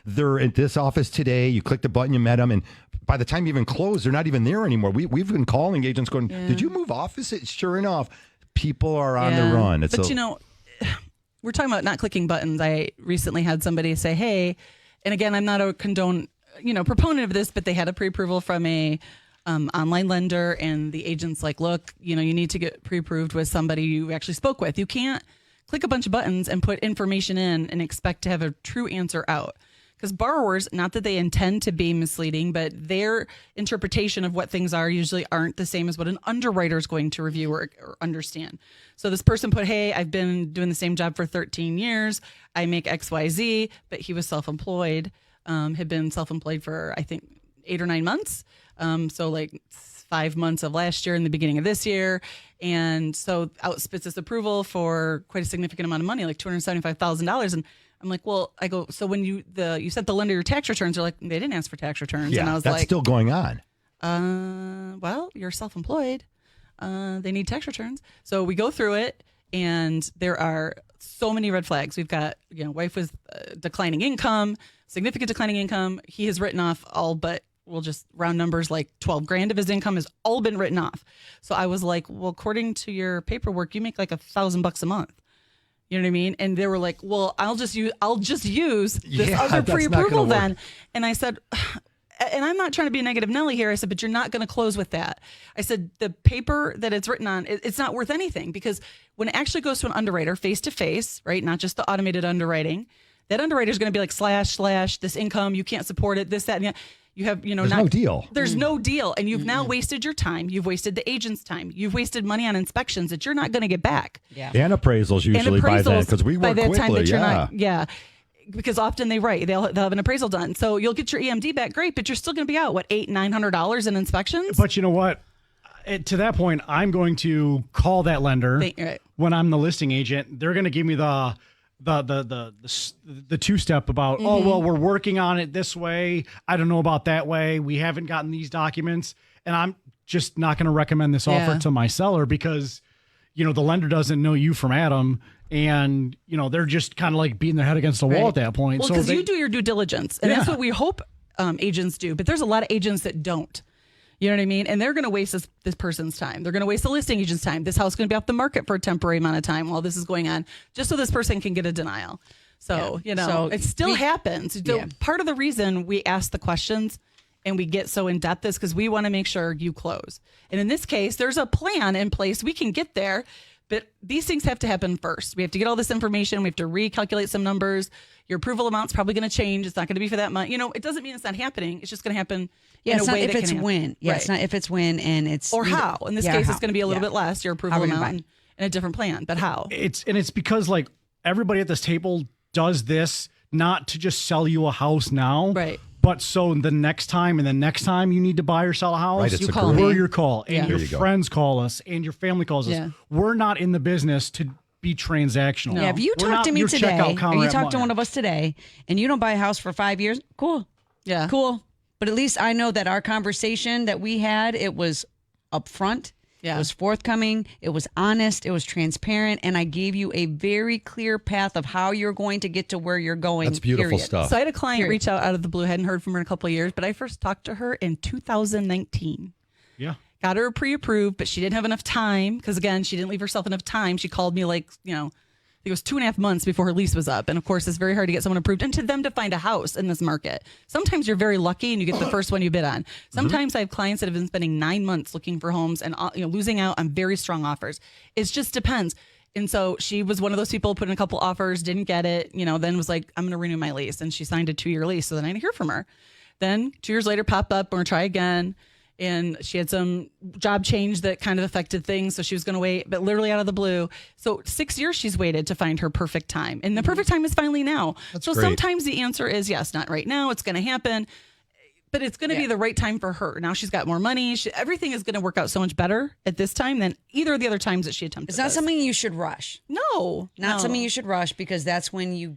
They're at this office today. You click the button, you met them, and by the time you even close, they're not even there anymore. We've been calling agents going, did you move offices? Sure enough, people are on the run. We're talking about not clicking buttons. I recently had somebody say, hey, and again, I'm not a proponent of this, but they had a pre-approval from a online lender, and the agent's like, look, you need to get pre-approved with somebody you actually spoke with. You can't click a bunch of buttons and put information in and expect to have a true answer out. Because borrowers, not that they intend to be misleading, but their interpretation of what things are usually aren't the same as what an underwriter is going to review or understand. So this person put, hey, I've been doing the same job for 13 years. I make XYZ, but he was self-employed, had been self-employed for, I think, 8 or 9 months. So 5 months of last year and the beginning of this year. And so outspits this approval for quite a significant amount of money, like $275,000. And I'm like, well, I go, so when you sent the lender your tax returns, they're like, they didn't ask for tax returns. Yeah, and I was that's still going on. Well, you're self-employed. They need tax returns. So we go through it, and there are so many red flags. We've got, wife with declining income, significant declining income. He has written off all but, we'll just round numbers, like 12 grand of his income has all been written off. So I was like, well, according to your paperwork, you make like $1,000 a month. You know what I mean? And they were like, "Well, I'll just use this Yeah, other that's not pre-approval gonna work. then." And I said, and I'm not trying to be a negative Nelly here. I said, but you're not going to close with that. I said, the paper that it's written on, it's not worth anything, because when it actually goes to an underwriter face to face, right? Not just the automated underwriting, that underwriter is going to be like, / this income, you can't support it, this, that, and that. You have, There's no deal. There's no deal. And you've now wasted your time. You've wasted the agent's time. You've wasted money on inspections that you're not going to get back. Yeah. And appraisals usually by then, because we work quickly. Because often they'll have an appraisal done. So you'll get your EMD back, great, but you're still going to be out, what, $800-900 in inspections? But you know what? To that point, I'm going to call that lender when I'm the listing agent. They're going to give me the two-step about, oh, well, we're working on it this way. I don't know about that way. We haven't gotten these documents. And I'm just not going to recommend this offer to my seller because, the lender doesn't know you from Adam. And, they're just kind of like beating their head against the wall at that point. Well, because you do your due diligence. And that's what we hope agents do. But there's a lot of agents that don't. You know what I mean? And they're going to waste this person's time. They're going to waste the listing agent's time. This house is going to be off the market for a temporary amount of time while this is going on, just so this person can get a denial. So, it still happens. Part of the reason we ask the questions and we get so in depth is because we want to make sure you close. And in this case, there's a plan in place. We can get there. But these things have to happen first. We have to get all this information. We have to recalculate some numbers. Your approval amount's probably going to change. It's not going to be for that month. It doesn't mean it's not happening. It's just going to happen in a way that can happen. It's when. Yeah, it's not if it's when and it's... Or how. In this case, it's going to be a little bit less, your approval amount, and a different plan. But how? It's because, like, everybody at this table does this not to just sell you a house now. Right. But so the next time and the next time you need to buy or sell a house, you call we're your call. And your friends call us and your family calls us. Yeah. We're not in the business to be transactional. Yeah, if you talk to me today, or you talk to one of us today, and you don't buy a house for 5 years, cool. Yeah. Cool. But at least I know that our conversation that we had, it was upfront. Yeah. It was forthcoming. It was honest. It was transparent. And I gave you a very clear path of how you're going to get to where you're going. That's beautiful stuff. So I had a client reach out of the blue, hadn't heard from her in a couple of years, but I first talked to her in 2019. Yeah. Got her pre-approved, but she didn't have enough time because, again, she didn't leave herself enough time. She called me I think it was 2.5 months before her lease was up. And of course, it's very hard to get someone approved and to them to find a house in this market. Sometimes you're very lucky and you get the first one you bid on. Sometimes I have clients that have been spending 9 months looking for homes and losing out on very strong offers. It just depends. And so she was one of those people, put in a couple offers, didn't get it, then was like, I'm going to renew my lease. And she signed a 2-year lease. So then I didn't hear from her. Then 2 years later, popped up, we're going to try again. And she had some job change that kind of affected things. So she was going to wait, but literally out of the blue. So 6 years she's waited to find her perfect time. And the perfect time is finally now. That's so great. Sometimes the answer is yes, not right now. It's going to happen. But it's going to be the right time for her. Now she's got more money. Everything is going to work out so much better at this time than either of the other times that she attempted. It's not something you should rush. No. Not something you should rush, because that's when you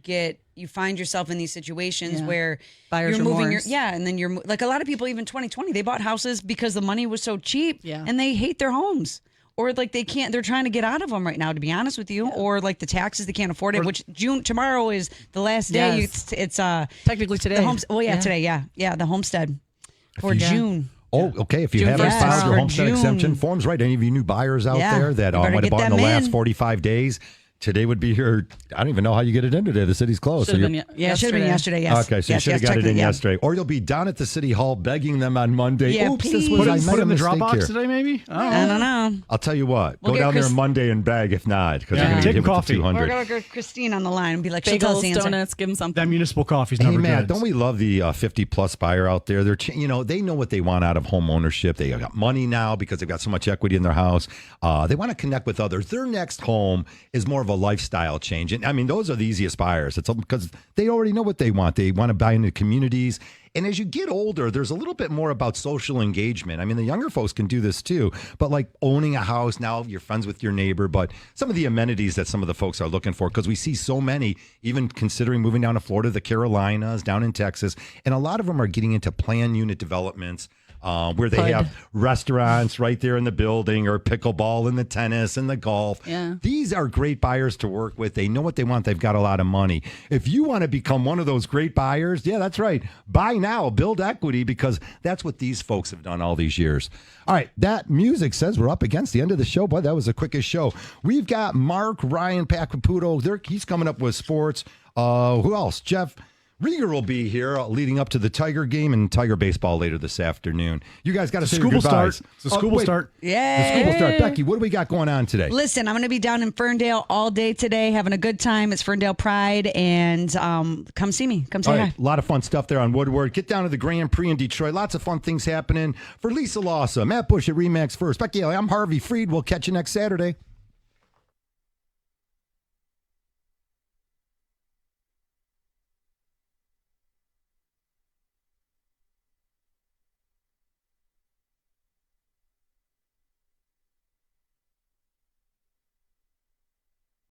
find yourself in these situations where Buyer's you're moving remorse. and then you're like a lot of people, even 2020, they bought houses because the money was so cheap and they hate their homes. Or like they're trying to get out of them right now, to be honest with you. Or like the taxes, they can't afford it, which tomorrow is the last day. Yes. It's technically today. Today. Yeah. The homestead for June. Oh, okay. If you June haven't 1st. filed your For homestead June. exemption forms, right? Any of you new buyers out there that You better might have get bought in the them last in. 45 days, today would be your, I don't even know how you get it in today. The city's closed. Should have you're- been Yeah, it should have been yesterday. Yes. Okay, so you should have got it in yesterday. Or you'll be down at the city hall begging them on Monday. Yeah, Oops, this please. was I Put made it a in the mistake Dropbox here. today, maybe? I don't know. I'll tell you what. We'll Go get down there Chris- Monday and beg if not, because Yeah. you're going to Take give it coffee. to We're 200. going to get Christine on the line and be like, she'll tell us the Bagels, answer. donuts, give them something. That municipal coffee's Hey, never Matt, good. don't we love the 50-plus buyer out there? They're, they know what they want out of home ownership. They got money now because they've got so much equity in their house. They want to connect with others. Their next home is more of a lifestyle change. And I mean, those are the easiest buyers. It's because they already know what they want. They want to buy into communities. And as you get older, there's a little bit more about social engagement. I mean, the younger folks can do this too, but like owning a house, now you're friends with your neighbor, but some of the amenities that some of the folks are looking for, because we see so many, even considering moving down to Florida, the Carolinas, down in Texas, and a lot of them are getting into planned unit developments. where they have restaurants right there in the building, or pickleball and the tennis and the golf. Yeah. These are great buyers to work with. They know what they want. They've got a lot of money. If you want to become one of those great buyers, yeah, that's right. Buy now, build equity, because that's what these folks have done all these years. All right, that music says we're up against the end of the show. Boy, that was the quickest show. We've got Mark, Ryan, Pat Caputo. He's coming up with sports. Who else? Jeff Rieger will be here leading up to the Tiger game and Tiger baseball later this afternoon. You guys got to say your goodbyes. It's the school will start. Yeah. The school will start. Becky, what do we got going on today? Listen, I'm going to be down in Ferndale all day today, having a good time. It's Ferndale Pride, and come see me. Come say hi. A lot of fun stuff there on Woodward. Get down to the Grand Prix in Detroit. Lots of fun things happening. For Lisa Lawson, Matt Bush at Remax First. Becky, I'm Harvey Freed. We'll catch you next Saturday.